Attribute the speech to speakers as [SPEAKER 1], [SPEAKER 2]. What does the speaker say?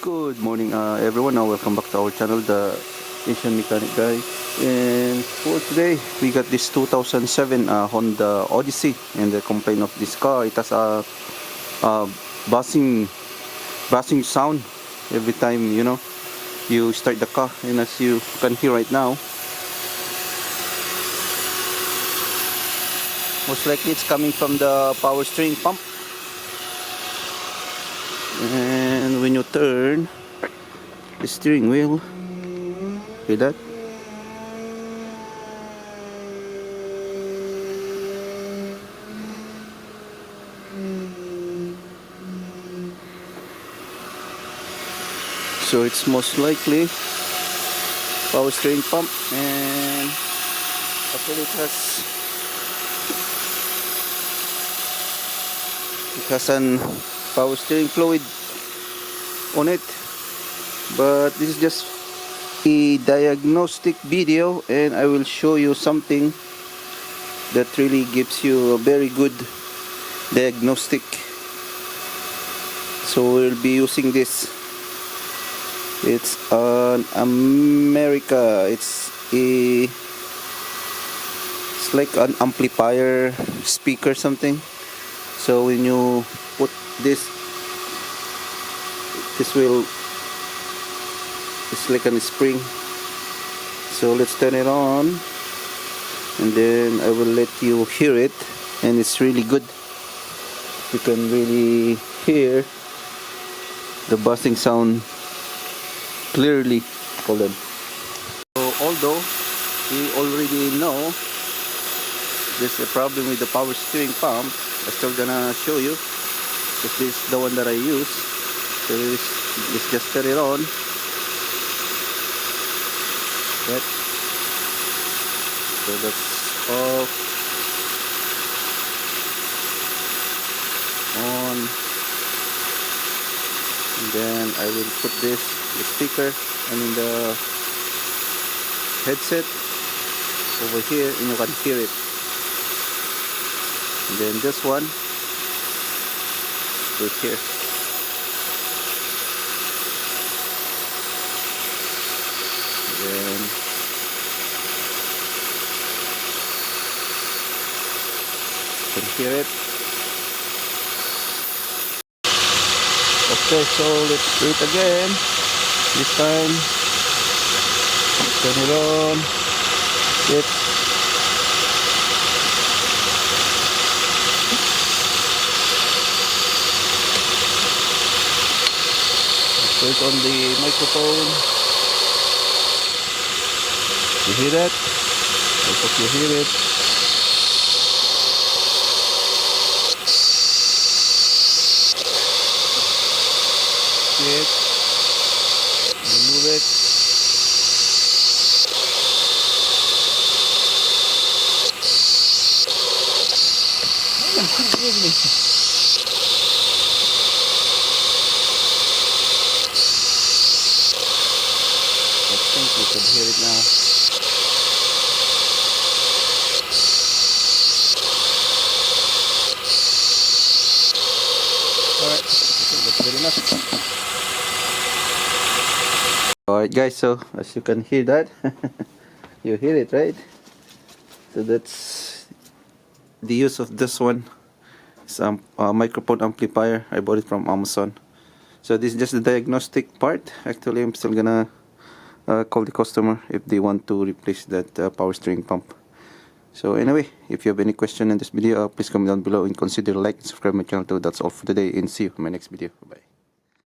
[SPEAKER 1] Good morning, everyone. Welcome back to our channel, the Asian Mechanic Guy. And for today, we got this 2007 Honda Odyssey. And the complaint of this car, it has a buzzing sound every time you start the car. And as you can hear right now, most likely it's coming from the power steering pump. And when you turn the steering wheel, hear that? So it's most likely power steering pump, and actually it has an power steering fluid on it, but this is just a diagnostic video, and I will show you something that really gives you a very good diagnostic. So we'll be using this. It's an America. It's like an amplifier speaker something. So when you put this will, it's like a spring. So let's turn it on, and then I will let you hear it. And it's really good. You can really hear the buzzing sound clearly. Hold on. So although we already know there's a problem with the power steering pump, I'm still gonna show you, because this is the one that I use. So let's just turn it on. That. So that's off. On. And then I will put the speaker, the headset over here, and you can hear it. And then this one right here. Then you can hear it. Okay, so let's do it again. This time, turn it on. It. Put it on the microphone. You hear that? I hope you hear it. See it? Remove it. I think you could hear it now. Alright, that's good enough. Alright guys, so as you can hear that, you hear it, right? So that's the use of this one. It's a microphone amplifier. I bought it from Amazon. So this is just the diagnostic part. Actually, I'm still gonna call the customer if they want to replace that power steering pump. So anyway, if you have any question in this video, please comment down below, and consider like and subscribe my channel too. That's all for today, and see you in my next video. Bye.